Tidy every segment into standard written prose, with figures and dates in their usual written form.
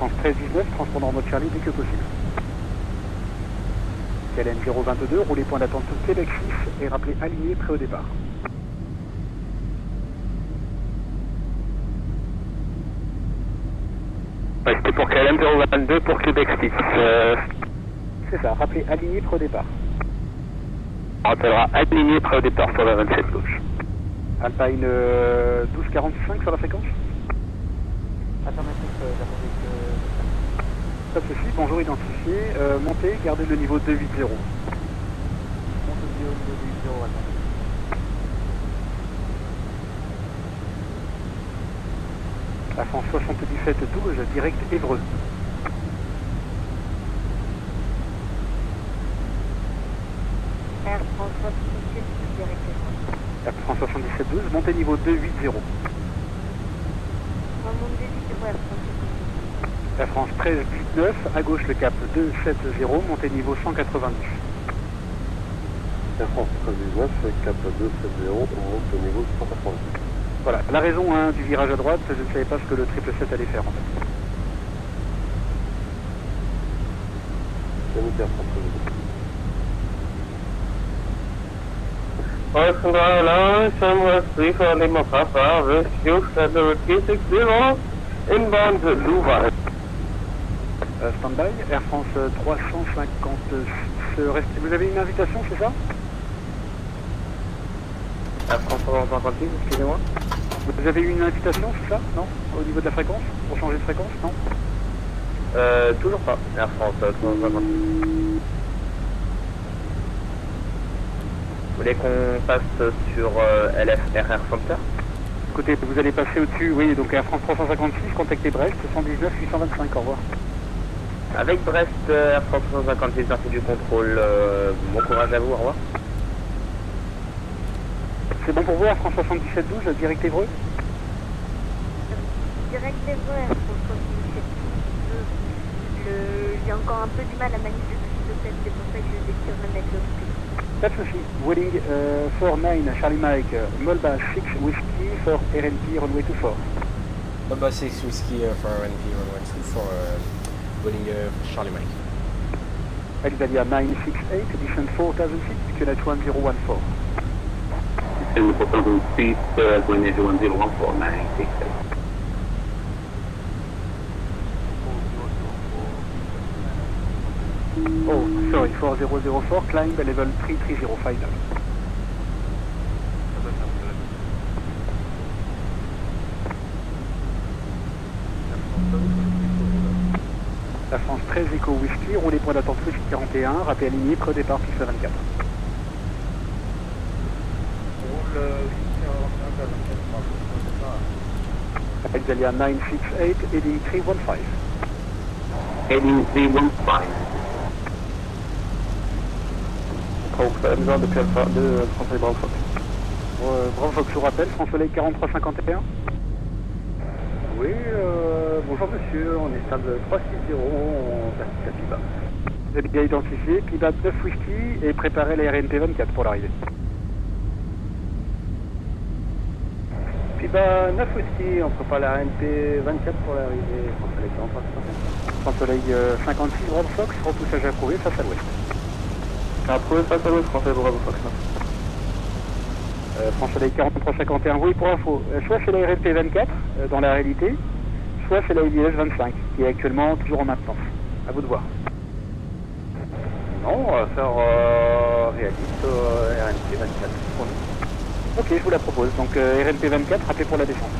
France 13-19, transpondant en mode Charlie dès que possible. KLM 022, roulez point d'attente Québec 6 et rappelez aligné prêt au départ. Ouais, c'était pour KLM 022 pour Québec 6. C'est ça, rappelez aligné prêt au départ. On rappellera aligné prêt au départ sur la 27 gauche. Alpine 1245 sur la fréquence. Alternatif, pas de souci, bonjour identifié. Montez, gardez le niveau 280. Montez au niveau 280, attendez. La France 77 12, direct Évreux. Air France 77 direct Évreux. Air France 77 12, montez niveau 280. On monte de 8 Air France 77. La France 13 19, à gauche le cap 270, montez niveau 190. Air France 13 19, cap 270, on monte au niveau 190. Voilà, la raison du virage à droite, je ne savais pas ce que le 777 allait faire en fait. Yannick Air France 13 19. Personal Line, Sunwest 3 for Lima Papa, Rescue Federal 360, inbound Louvain. Stand-by, Air France 356, vous avez une invitation, c'est ça? Air France 356, excusez-moi. Vous avez eu une invitation, c'est ça? Non? Au niveau de la fréquence? Pour changer de fréquence? Non? Toujours pas. Air France 356. Vous voulez qu'on passe sur LFRR Center? Écoutez, vous allez passer au-dessus, oui, donc Air France 356, contactez Brest, 119 825, au revoir. Avec Brest, Air France 356, merci du contrôle. Bon courage à vous, au revoir. C'est bon pour vous, Air France 77 12, direct Évreux? Direct Évreux, Air France 77. J'ai encore un peu du mal à manipuler le fait, c'est pour ça que je détire même avec le speed. Pas de souci. Wheeling 49 Charlie Mike, Molba 6 Whiskey for RNP runway 24. Number 6 Whiskey for RNP runway 24, Boeing Charlie Mike. Alitalia 968, descent 4000 feet, QNH 1014. Descend 4000 feet, QNH 1014, 968. Oh, sorry, 4004, climb level 330 final. La France 13 Eco Whisky, roulez point d'attente Whisky 41, rappel aligné, pré départ piste 24. Alitalia 968, heading 315. Heading 315. Besoin depuis Alpha 2, François Bravo Fox. Bravo Fox, je vous rappelle, France Soleil 4351. Oui, bonjour monsieur, on est stade 360, on passe à Piba. Vous avez bien identifié, Piba 9 Whisky et préparez la RNP 24 pour l'arrivée. Piba 9 Whisky, on prépare la RNP 24 pour l'arrivée, France Soleil 4351. France Soleil 56, Bravo Fox, repoussage approuvé face à l'ouest. Approuvé face à l'ouest, Français Bravo Fox. France Soleil 4351, oui pour info, soit c'est la RNP 24 dans la réalité, soit c'est la IDS 25 qui est actuellement toujours en maintenance. À vous de voir. Non, on va faire réaliste RNP 24 pour nous. Ok, je vous la propose. Donc RNP 24, rappelez pour la descente.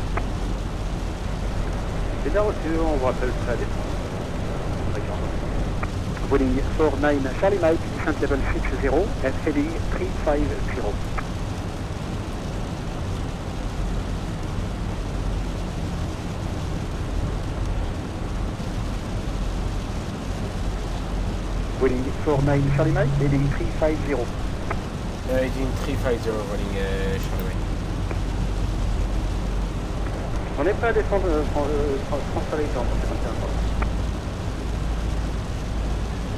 C'est bien reçu, on vous rappelle très à descente. Boeing 49 Charlie Mike, descent level 60 and heading 350. Boeing 49 Charlie Mike, heading 350. Heading 350, running Charlie Mike. On est prêt à descendre France Soleil 41.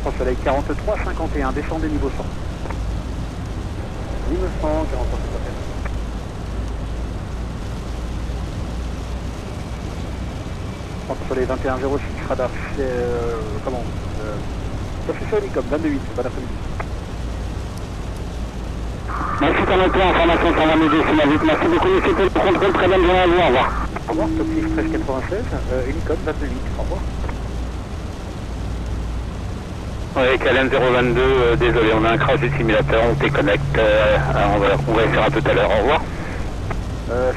France Soleil 4351, descendez niveau 100. 1900, 43 51. sur les 2106, radar, comment officiel Unicom, 22-8, bon après-midi. Merci Canada, information sur la média, c'est Mavic. Merci beaucoup, c'était le contrôle, très bonne journée à vous, au revoir. Au revoir, top 6 1396, Unicom, 22-8, au revoir. Oui, KLM 022, désolé, on a un crash du simulateur, on déconnecte, on va essayer tout à l'heure, au revoir.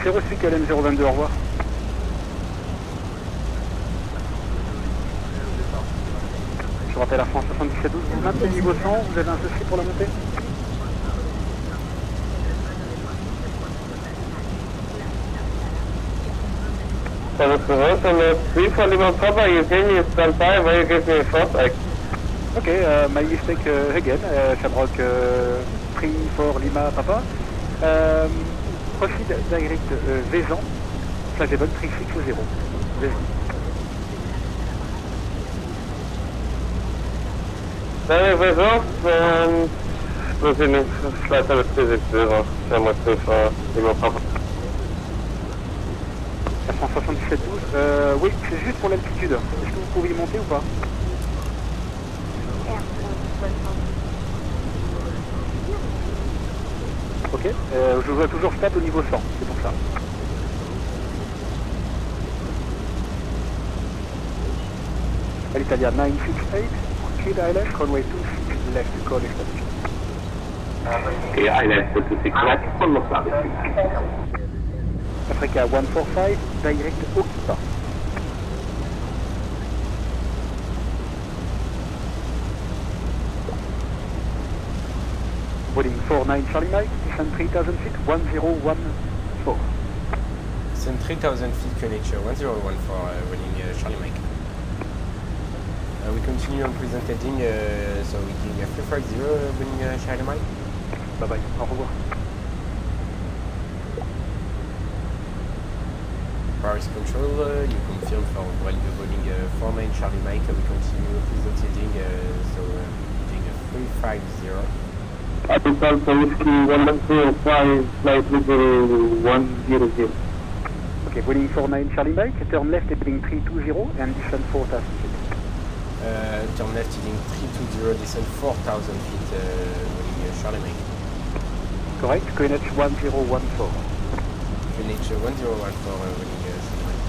C'est reçu KLM 022, au revoir. Je rappelle Air France 7712, vous maintenez niveau 100, vous avez un souci pour la montée? So the promotion is 3 for Lima Papa, you hear me stand by, where you give me a short X. Ok, my mistake again, Shamrock 3 for Lima Papa. Proceed direct Vezan, flash des bonnes 3660. Vezan. Very results and proceeding flight level 360, Shamrock 3 for Lima Papa. Air France 7712, oui, c'est juste pour l'altitude. Est-ce que vous pouvez y monter ou pas? Air France 70. Ok, je vois toujours stable au niveau 100, c'est pour ça. Alitalia 968, Kid ILS, runway 26 left, call establishment. Ok, ILS 26 left, follow service. Africa 145, direct Okipa. Boarding 49 Charlie Mike, descend 3000 feet, 1014. Descend 3000 feet, QNH 1014, running Charlie Mike. We continue on present heading, so we can 350, running Charlie Mike. Bye bye, au revoir. Paris Control, you confirm for while voting 49 Charlie Mike, we continue present heading, so heading 350. Capital Whiskey 105, flight level 100. Okay, boarding 49 Charlie Mike, turn left heading 320 and descend 4000 feet. Turn left heading 320, descend 4000 feet, running Charlie Mike. Correct, QNH 1014. QNH 1014, running Charlie Mike.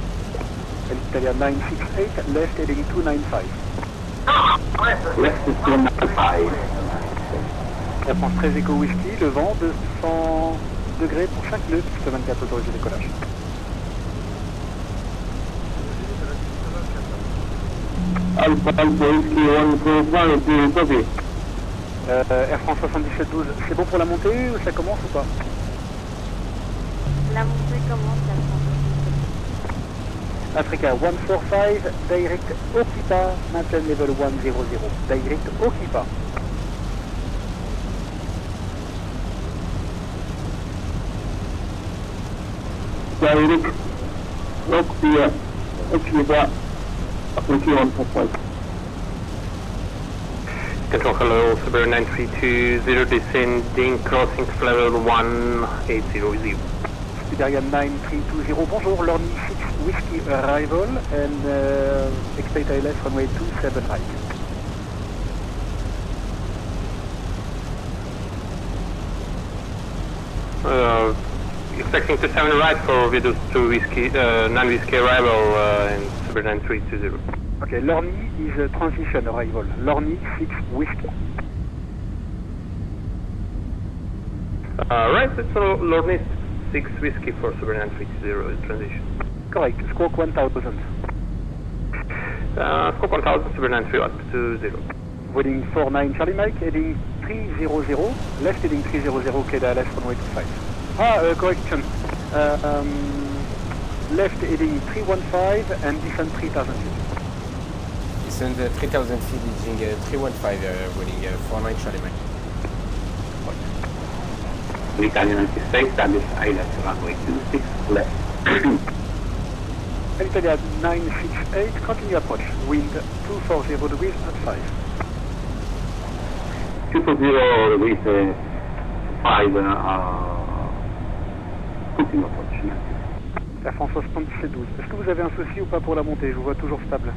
Alitalia 968, left heading 295. Left is 295. Air France 13 Echo Whisky, le vent 200 degrés pour 5 nœuds, piste 24 autorisé décollage. Alpha Whiskey 145, copy. Air France 7712, c'est bon pour la montée ou ça commence ou pas? La montée commence, Air France 7712. Africa 145, direct Okipa, maintain level 100, direct Okipa. Direct Okipa, Whiskey 145. Control hello, Subaru 9320, descending, crossing level 1800. Siberian 9320, bonjour, Lorny 6 Whiskey arrival and expect ILS runway 27 right. Expecting to 7 right for Vidus 2 Whiskey, 9 Whiskey arrival in Subaru 9320. Okay, Lorny is a transition arrival, Lorny 6 Whiskey. Right, it's Lorny 6 Whiskey for Subaru 9320 transition. Correct, squawk 1000. Squawk 1000, Subaru 9320. Boarding 49 Charlie Mike, heading 300, left heading 300, KDLS runway 25. Correction. Left heading 315 and descend 3000 feet. Descend 3000 feet, heading 315, running 49 Charlie Mike. Italian 96, establish ILS runway 26 left. Alitalia 968, continue approach, wind 240 degrees at 5. 240 with 5, continue approach. Air France 7712. Est-ce que vous avez un souci ou pas pour la montée? Je vous vois toujours stable.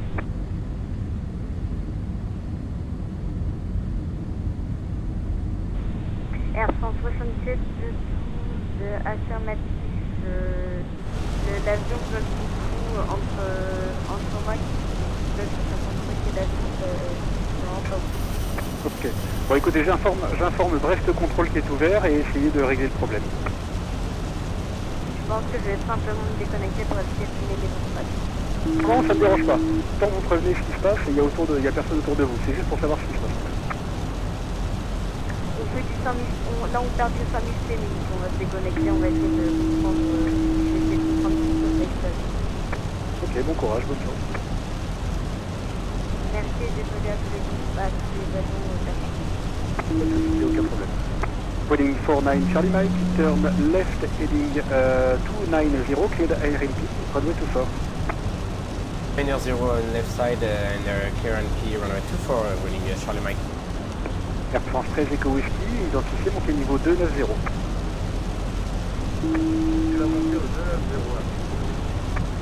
Air France 77 affirmatif. L'avion bloque beaucoup entre moi qui bloque l'avion vraiment pas beaucoup. Ok. Bon écoutez, j'informe Brest Control qui est ouvert et essayez de régler le problème. Je pense que je vais simplement me déconnecter pour essayer de filmer les contacts. Non, ça ne me dérange pas. Tant que vous prévenez ce qui se passe, il y a personne autour de vous. C'est juste pour savoir ce qui se passe. On fait du 5000, là on perd du 5000 minutes, on va se déconnecter, on va essayer de comprendre ce contexte. Ok, bon courage, bonne chance. Merci et désolé à tous les avions Pas de souci, aucun problème. Boeing 49 Charlie Mike, turn left heading 290, cleared ARNP, runway 24. 90 on left side and clear NP runway 24, winning Charlie Mike. Air France 13 Echo Whiskey, identifié, montée niveau 290. Tu vas monter au 290.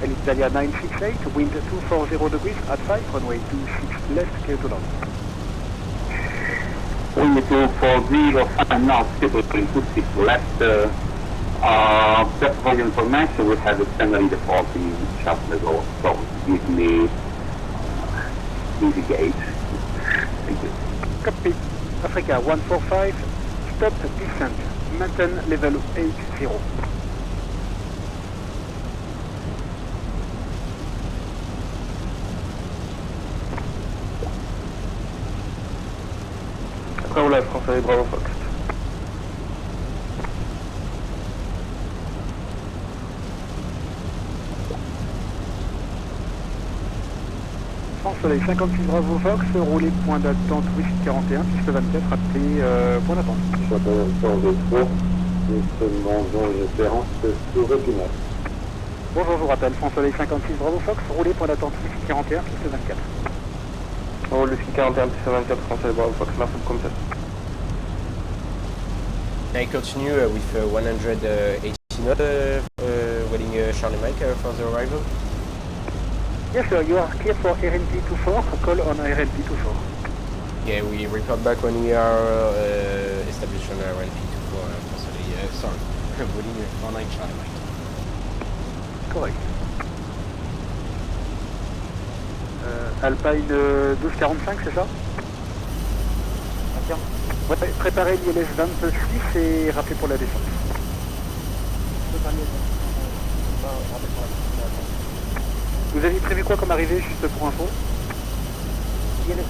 Alitalia 968, wind 240 degrees at 5, runway 26 left, clear to land. Wind 240, 5 knots, people 26 left. Just for your information, we have extended the 40 shuttle ago, so give me easy gauge. Thank you. Copy. Africa 145, stop descent, maintain level 80. Après, on l'a français, Bravo Fox. France Soleil 56 Bravo Fox, roulez point d'attente Whisky 41, piste 24, raté point d'attente. Bonjour, je vous rappelle, France Soleil 56 Bravo Fox, roulez point d'attente Whisky 41, piste 24. Oh, le ski 41, piste 24, français, Bravo Fox, merci pour le test. I continue with 180 knots, waiting Charlie Mike for the arrival. Yes sir, you are clear for RNP 24, call on RNP 24. Yeah, we report back when we are established on RNP 24, sorry, waiting 49 Charlie Mike. Correct. Alpine 1245, c'est ça? Ouais, préparez l'ILS 26 et rappelez pour la descente. Vous aviez prévu quoi comme arrivée, juste pour info? ILS 26.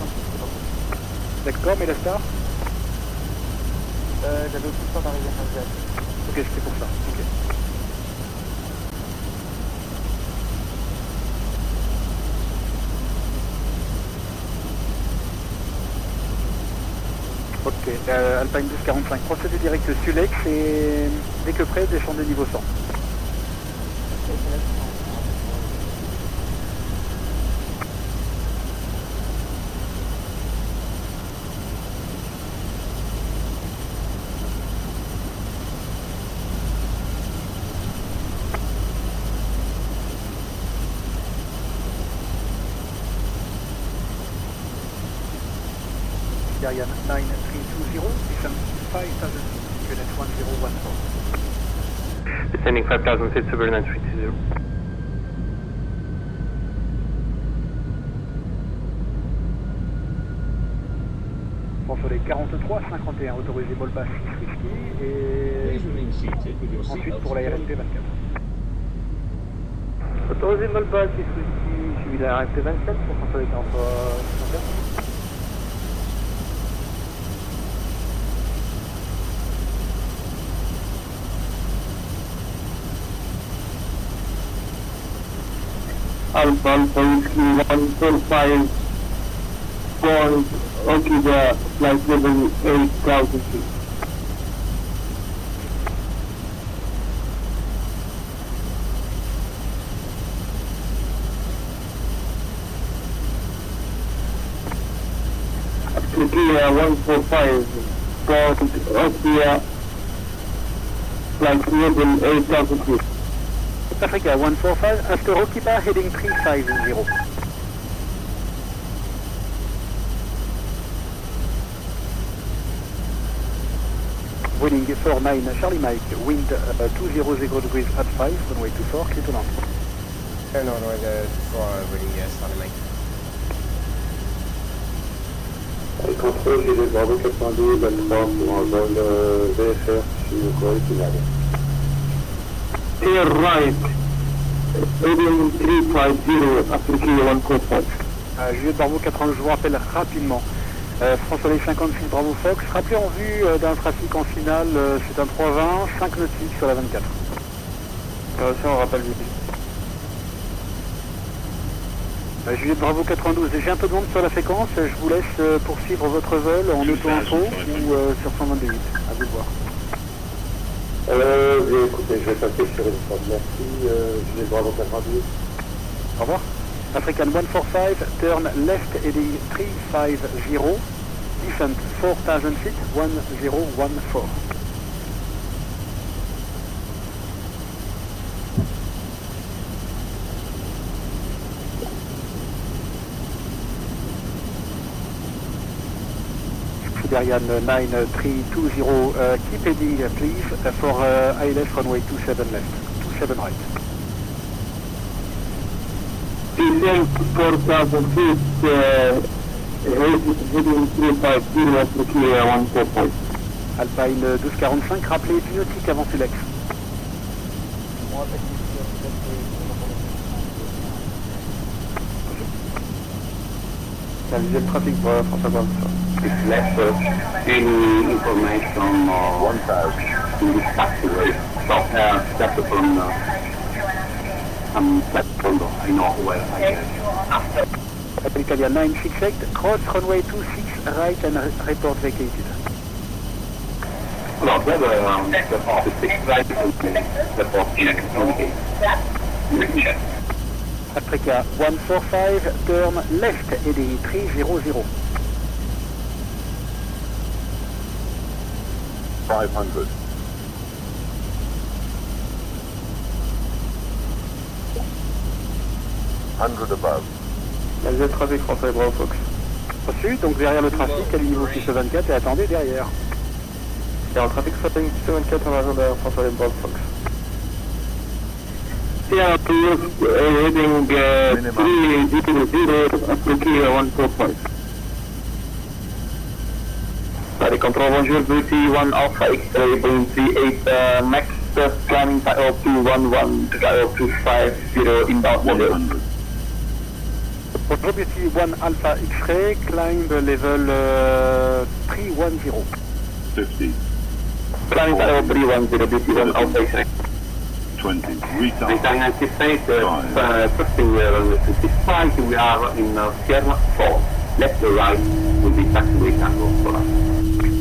D'accord, mais la star? J'avais aussi le temps d'arriver à Saint-Jacques. Ok, c'était pour ça. Ok. Ok, Alpine 1245, procédé direct Sulex et dès que prêt, descendez niveau 100. Ariane 9320, descend 5000 feet, unit 1014. Descending 5,000 feet, Super 9320. France Soleil 43, 51, autorisé vol bas 6 whisky et ensuite pour la RNP 24. Autorisé vol bas 6 whisky, suivi de la RNP 27 pour France Soleil 43, 54. Alpha 145 point, okay, the flight level 8,000 feet. Turkey 145 point, okay, flight level 8,000 feet. Africa 145, after Okipa heading 350. Winning 49 Charlie Mike, wind 200 degrees at 5, runway 24, clear to land. No, for winning Charlie Mike. Contrôle, j'ai des Bravo 92, 23 pour un vol VFR sur Corée finale. Clear right, heading 350, Africa 145. Juliette Bravo 80, je vous rappelle rapidement. François 56 Bravo Fox, rappelez en vue d'un trafic en finale, c'est un 320, 5 nautiques sur la 24. Ça on rappelle vite. Juliette Bravo 92, j'ai un peu de monde sur la séquence, je vous laisse poursuivre votre vol en auto-info ou sur 128, à vous de voir. Écoutez, je vais passer sur une fois. Merci, Juliette Bravo 92. Au revoir. African 145, turn left heading 350, descent 4000 feet, 1014. Siberian 9320, keep heading please for ILS runway 27 left, 27 right. Descent 4000 feet, heading 350, Africa 145. Alpine 1245, rappelez Pinotique avant Flex. Visuel trafic pour François Blanc. It's left any information 1000 in this taxiway. Stop from platform, I know where I am. Italia 968, cross runway 26 right and report vacated. No, the 6 right and report check. Africa 145, turn left heading 300. 500. Above. Visuel trafic François Bravo Fox. Reçu, donc derrière le trafic, à niveau 624 et attendez derrière. Il y a un trafic 624 en agent derrière François Bravo Fox. Yeah, heading 300, Africa 145. Sorry, control bonjour, Beauty 1 Alpha X-ray, Boeing 38 Max, climbing to 211 to 250 inbound level. Bonjour Beauty 1 Alpha X-ray, climb level 310. 50. Climbing to 310, Beauty 1 Alpha X-ray. 20. We can anticipate first runway 55, we are in Sierra 4. Left or right will be taxiway tango for us.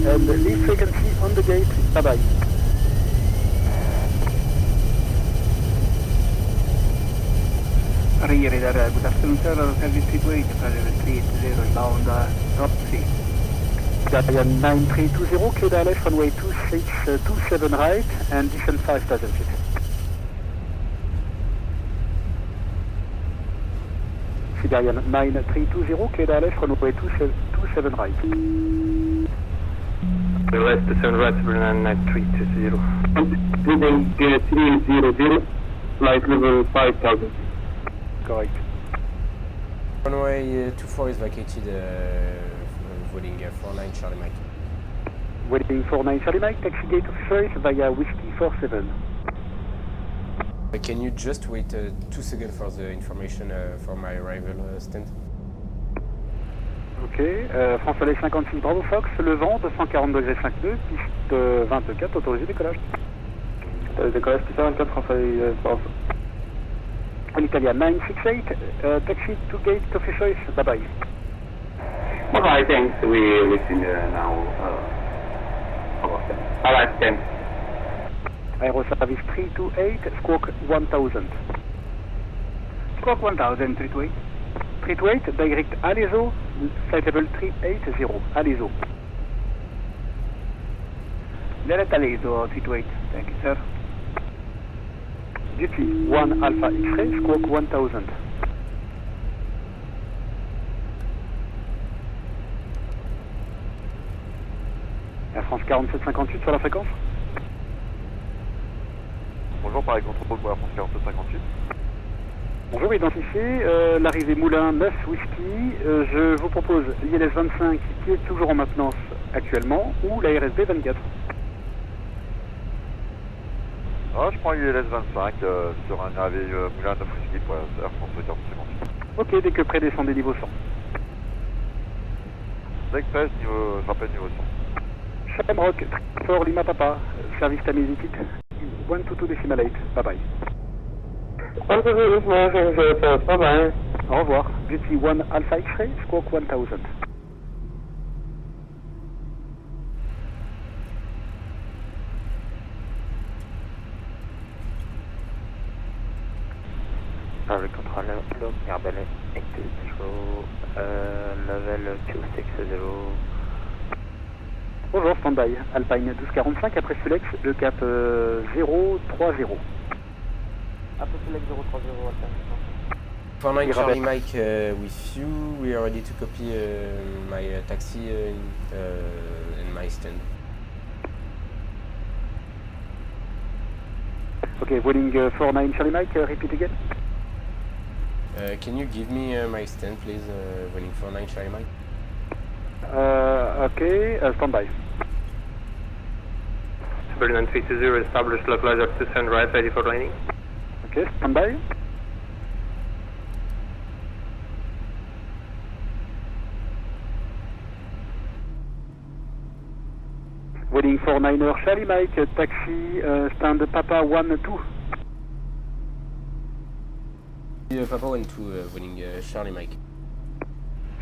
And leave frequency on the gate, bye bye. Radar, good afternoon sir, service 328, level 380 inbound, drop 3. Italian 9320, clear the left runway 2627 right and descent 5000 feet. Siberian 9320, clear the left runway 27 right. The left descent right, Siberian 9320. Heading 300, flight level 5000. Correct. Runway 24 is vacated, voting 49 Charlie Mike. Waiting 49 Charlie Mike, taxi gate officers via Whiskey 47. Can you just wait 2 seconds for the information for my arrival stand? Ok, François 56 Bravo Fox, le vent 240 degrés 5 nœuds, piste 24, autorisé décollage. Décollage piste 24, François Bravo Fox. En Italia 968, taxi to gate officers, bye bye. Alright, thanks. We're listening now. Alright, thanks. Aero service 328, squawk 1000. Squawk 1000, 328. 328, direct Alezo, flight level 380, Alezo. Direct Alezo, 328. Thank you, sir. GT1 Alpha X-ray, squawk 1000. Air France 4758 sur la fréquence. Bonjour, pareil contrôle pour Air France 4758. Bonjour, identifié, l'arrivée Moulin 9 Whisky, je vous propose l'ILS 25 qui est toujours en maintenance actuellement ou la RSB 24. Ah, je prends ULS 25 sur un arrivée Moulin 9 Whisky pour Air France 4758. Ok, dès que près, descendez niveau 100. Dès que près, je rappelle niveau 100. Shamrock, Fort Lima Papa, service Tamizitic, 122 decimal 8, bye bye. Au revoir, GT1 Alpha X-ray, squawk 1000. Power controller, look, Airbus active control, level 260. Bonjour, standby, Alpine 1245, après Sulex, le cap 030. Après Select 030, Alpine. 49 Charlie Mike with you. We are ready to copy my taxi and my stand. Okay, Vueling 49 Charlie Mike, repeat again. Can you give me my stand, please? Vueling 49 Charlie Mike. Okay, standby. Berlin 320, established localizer to send right, ready for landing. Okay, standby. Vueling 49er Charlie Mike, taxi, stand Papa 12. Papa 12, Vueling Charlie Mike.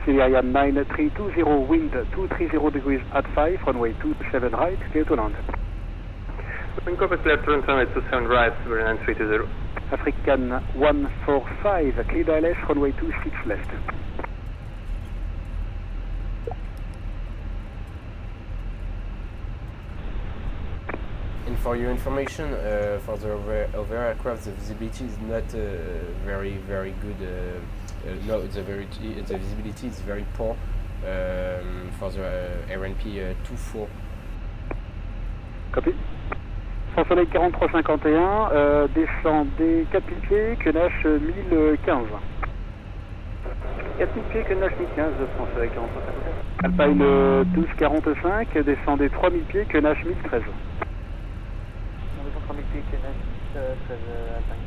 Siberian 9320, wind 230 degrees at 5, runway 27 right, clear to land. Wind copy clear to runway 27 right, Berlin 320. African 145, clear ILS, runway 26 left. And for your information, for the over aircraft, the visibility is not very good. No, the visibility is very poor for the RNP 24. Copy. France Soleil 4351, descendez 4000 pieds, quenage 1015. 4000 pieds, quenage 1015, France Soleil 4351. Alpine 1245, descendez 3000 pieds, quenage 1013. On descend 3000 pieds, quenage 13, Alpine.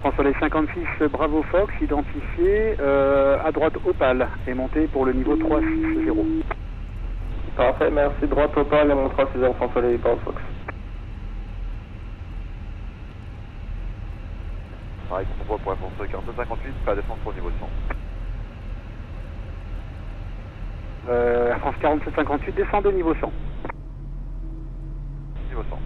France Soleil 56, Bravo Fox, identifié, à droite Opal, et monté pour le niveau 360. Parfait, merci. Droite Opal et mon 360 France Soleil Bravo Fox. Pareil contrôle pour Air France 4758, prêt à descendre pour niveau 100. Air France 4758, descendez niveau 100. Niveau 100.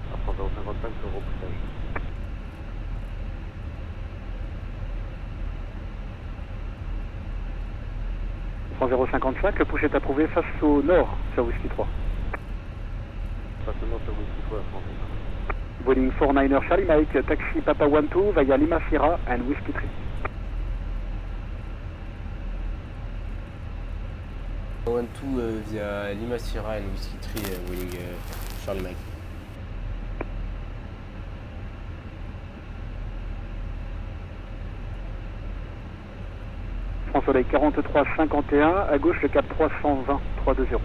Air France 055 sur repoussage. France 055, le push est approuvé face au nord sur Whisky 3. Face au nord sur Whisky 3, Air France. Boeing 49er Charlie Mike, taxi Papa 12 via Lima Sierra and Whisky 3. 12 via Lima Sierra and Whisky 3, Vueling Charlie Mike. France Soleil 4351, à gauche le cap 320, 320.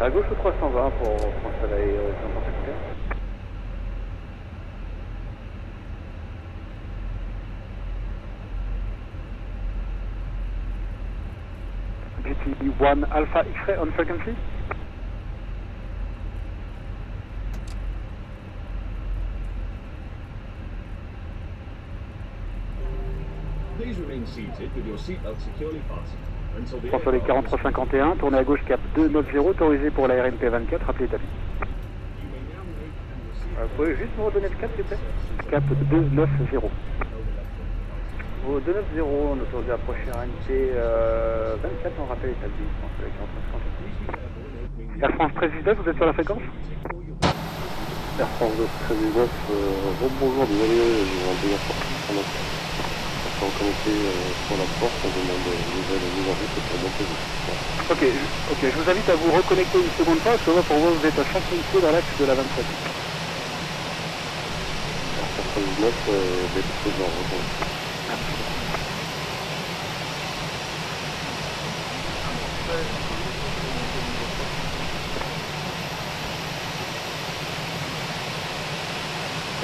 À gauche le 320 pour France Soleil 551. GT1 Alpha X-ray on frequency. Please remain seated with your seatbelt securely fastened. François 4351, tournez à gauche cap 290, autorisé pour la RMP 24, rappelez établi. Vous pouvez juste me redonner le cap, s'il vous plaît? Cap 290. Au 290, on autorise à approcher RMP 24, on rappelle établi. François 4351. Air France 1319, vous êtes sur la fréquence? Air France 1319, bonjour, désolé, je vais en payer pour la pour reconnecter sur la porte, on demande une nouvelle mise en route pour monter. Ok, je vous invite à vous reconnecter une seconde fois, parce que moi, pour vous, vous êtes à 5 000 pieds dans l'axe de la 27. Air France 1319, dépôt de l'ordre.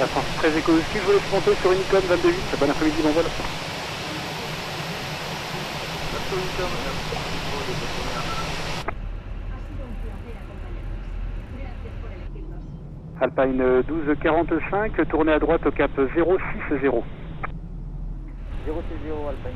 Air France 13 Éco-Ski, je vous laisse monter sur une icône 22.8, bon après-midi, bon vol. Alpine 1245, tournez à droite au cap 060. 060 Alpine.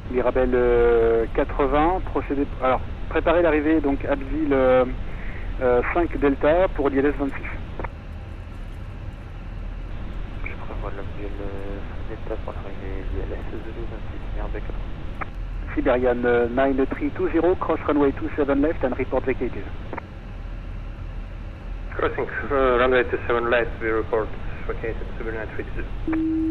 Mirabel 80, procédez. Alors, préparez l'arrivée donc Abbeville 5 Delta pour l'ILS 26. Je prévois l'Abbeville 5 Delta pour l'arrivée l'ILS 26, Mirabel 80. Siberian 9320, cross runway 27 left and report vacated. Crossing runway 27 left, we report vacated Siberian 9320.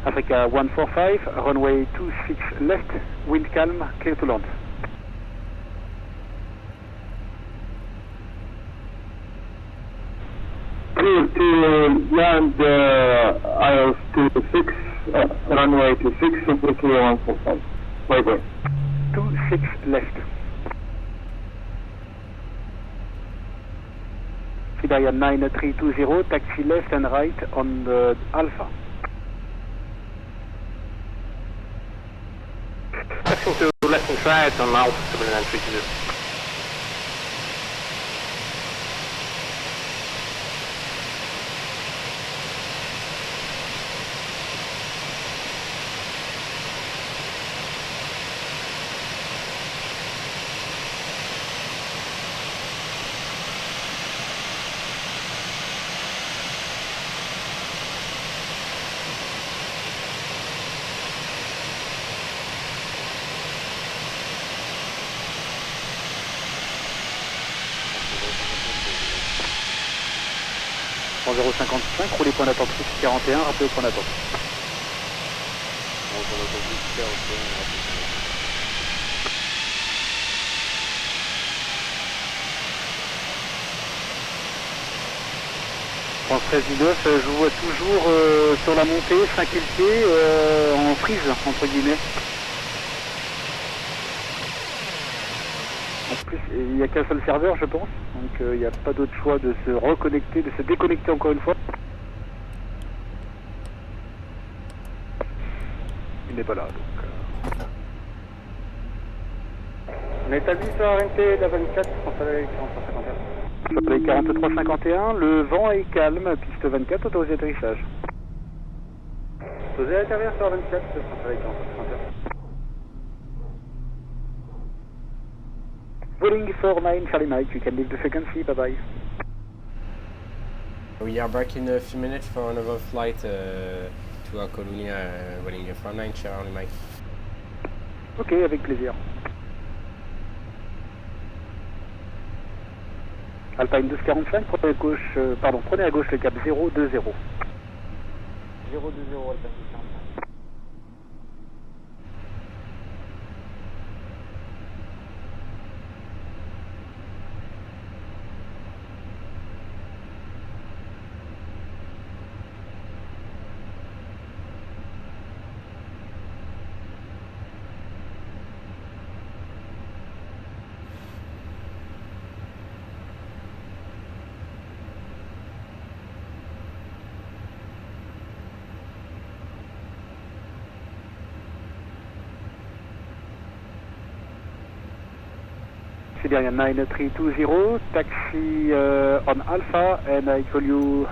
Africa 145, runway 26 left, wind calm, clear to land. Clear to land IOS 26, runway 26, simply clear 145. Bye bye. 26 left. Siberian 9320, taxi left and right on the Alpha. Passing to left and right on Alpha Siberian 9320. En 055, roulez point d'attente 41, rappelez au point d'attente. France 1319, je vous vois toujours sur la montée, 5 pieds, en frise, entre guillemets. En plus, il n'y a qu'un seul serveur, je pense, donc il n'y a pas d'autre choix de se reconnecter, de se déconnecter encore une fois. Il n'est pas là, donc... On est établi sur RMP la 24, François 4351. Soleil 4351, le vent est calme, piste 24, autorisé atterrissage. Autorisé à atterrir sur 24, François 4351. Boeing 49 Charlie Mike, you can leave the frequency, bye bye. We are back in a few minutes for another flight to A Coruña, Boeing 49 Charlie Mike. Ok, avec plaisir. Alpine 1245, prenez à gauche le cap 020. 020 Alpine 1245. Siberian 9320, taxi on Alpha, and I call you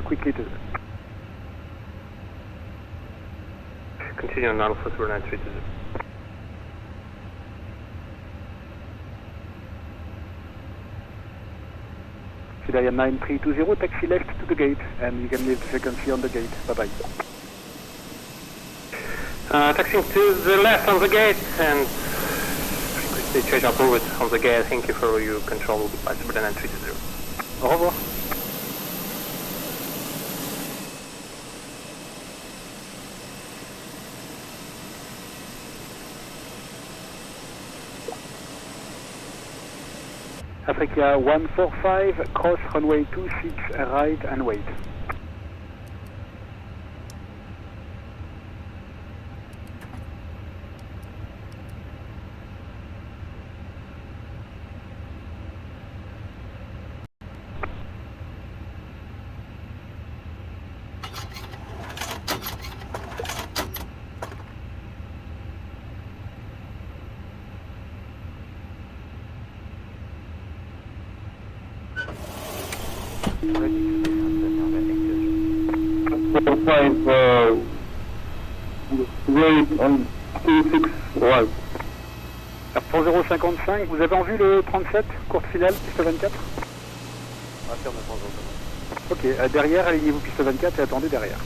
quickly to... Continue on Alpha 09320. Siberian 9320, taxi left to the gate, and you can leave the frequency on the gate. Bye-bye. Taxiing to the left on the gate and frequency change approved on the gate. Thank you for your control by Siberian 9320. Au revoir. Africa 145, cross runway 26 right and wait. Wait on 26 right. Pour 055, vous avez en vue le 37, courte finale, piste 24? Affirme, Ok, derrière, alignez-vous piste 24 et attendez derrière.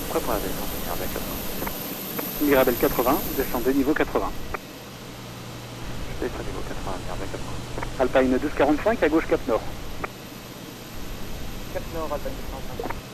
Prêt pour la descente, Mirabel 80. Mirabel 80, descendez niveau 80. Je descends niveau 80, Mirabel 80. Alpine 1245, à gauche 4 nord. 4 nord, Alpine 245.